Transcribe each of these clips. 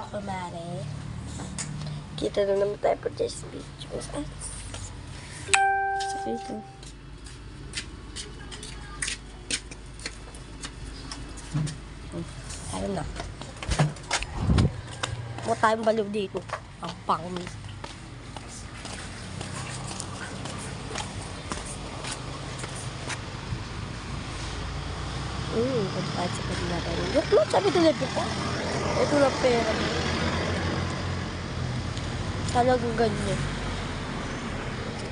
kumare. Kita na naman tayo for this video. Sa ito. Ayun na. Huwag tayong baliw dito. Ang pangmi. Pagpahit sa kanila tayo. Look, sabi talaga ko. Ito na pera mo. Talagang ganyan.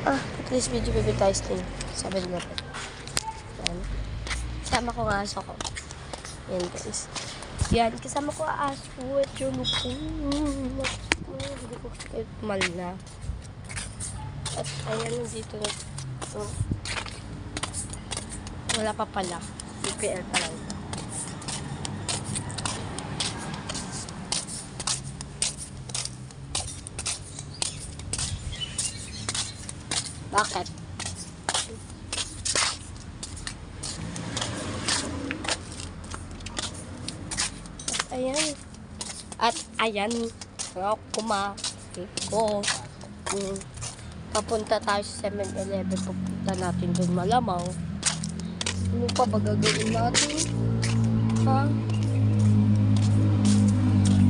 At least video baby tayo sting. Sabi nila po. Yan. Kasama ko ang aso ko. Yan guys. Yan. Kasama ko ang aso. At yung ko. Hindi ko kayo tumalna. At ayan dito na. Wala pa pala. CPL pa lang. Bakit? At ayan. Kumain ko. Papunta tayo sa 7-Eleven. Papunta natin doon malamang. Ano pa ba gagawin natin? Ha?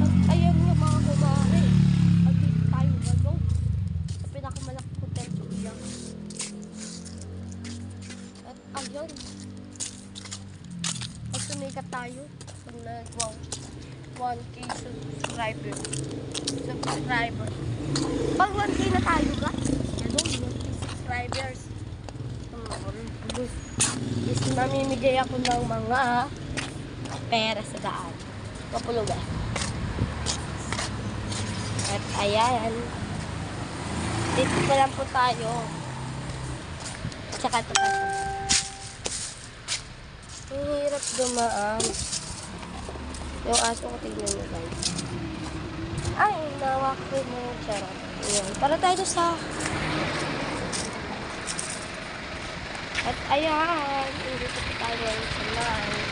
At ayan nga mga kumare. Pag-dito tayo gano. Sa pinakamalaki hotel ko yan. At ayun. At sumikat tayo. Pag nag-wow. 1K subscriber. Pag 1K na tayo ka. Ano? 1K subscribers. Is mamimigay ako ng mga pera sa daan. Papuluga. At ayan. Dito pa lang po tayo. At saka ito pa. Ang hirap dumaan. Yung aso ko tignan nyo guys. Ay, nawak ko mo. Charot. Ayan. Para tayo sa... At ayan, dito po tayo sa live.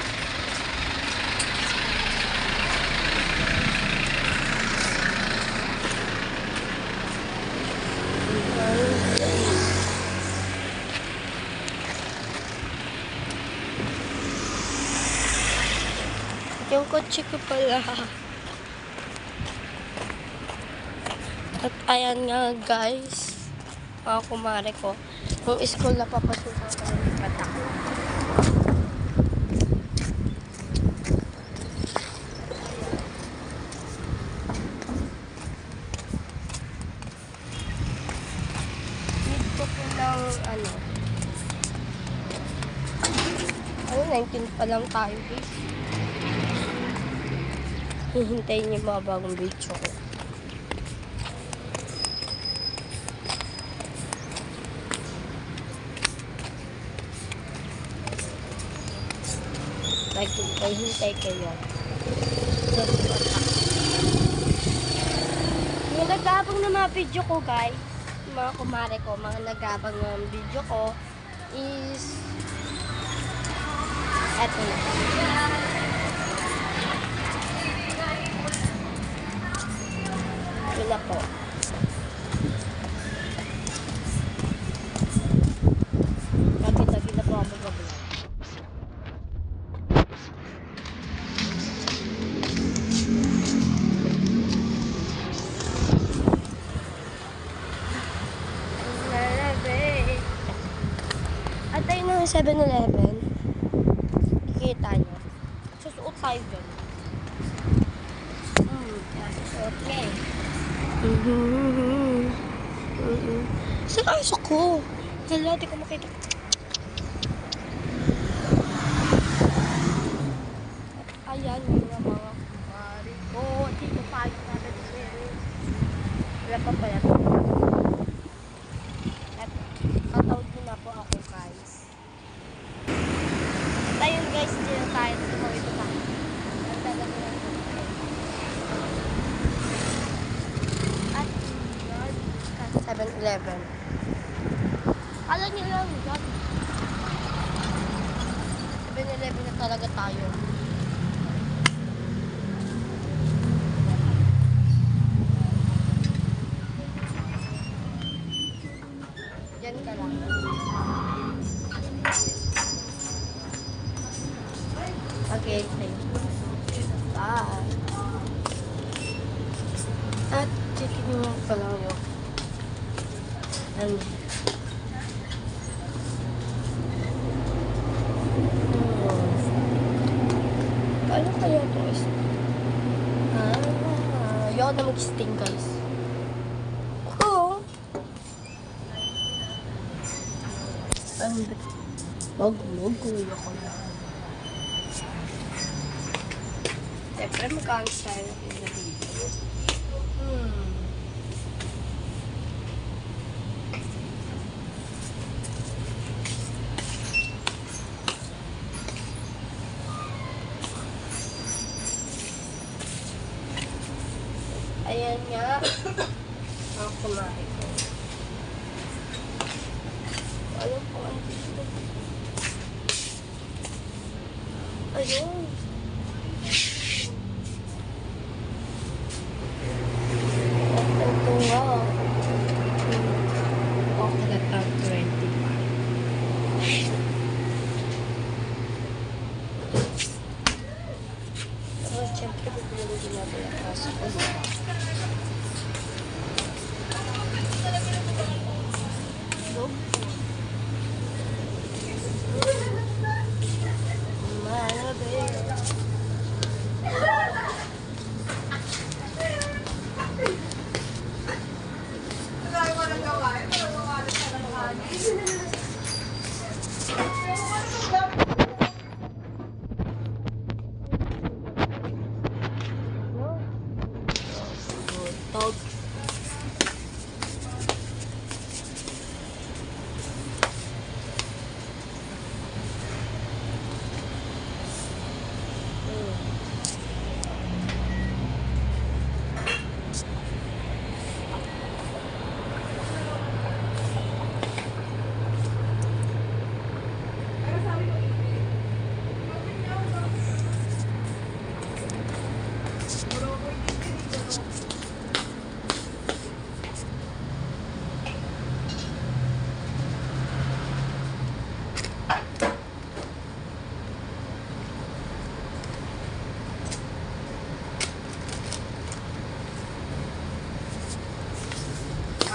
Yung kotse ko pala. At ayan nga guys, mga kumare ko. Yung school na papasukan ko ng patak. Need ko po ng ano. 19 pa lang tayo guys. Hihintayin niyo mga bagong video ko. Hintay kayo. Yung nag-aabang na mga video ko guys, mga kumare ko, mga nag-aabang ng video ko is eto na. Yun na po. Lagi-lagi na po ako mag-vlog. At tayo ng 7-Eleven, kikita nyo. Susuot tayo dyan. Susuot nga eh. Saan ayos ako? Hala, di ko makita. At ayan yung mga kumari ko. Dito tayo natin siya. Wala pa pala. Katawad mo na po ako guys. At ayun guys, dito tayo. Ito na. Ang talaga lang ito. At yun, 7-Eleven. Alam niyo lang, God. 7-Eleven na talaga tayo. pa lang yun. Ano? Paano kaya ito is? Ayoko na mag-sting, guys. Oo. Mag-uwi ako na. Siyempre, mag-aangis tayo ng video. Ayan nga. Ang kumain ko. Alam ko ang dito. Ayun. Ito nga. Okay na top 25. Pero siyempre, bibili din natin ang kaso ko. Dog.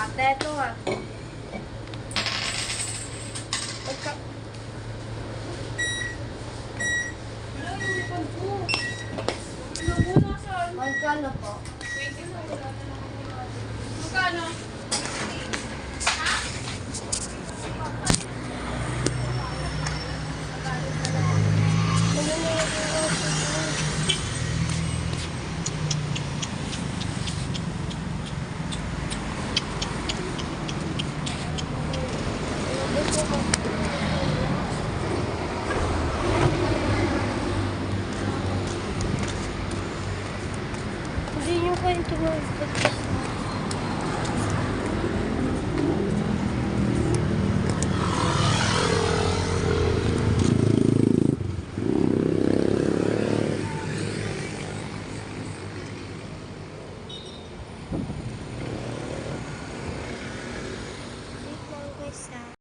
Ate, ito nga. Pagka... Magkano po? Magkano? Hindi nyo kwento mo.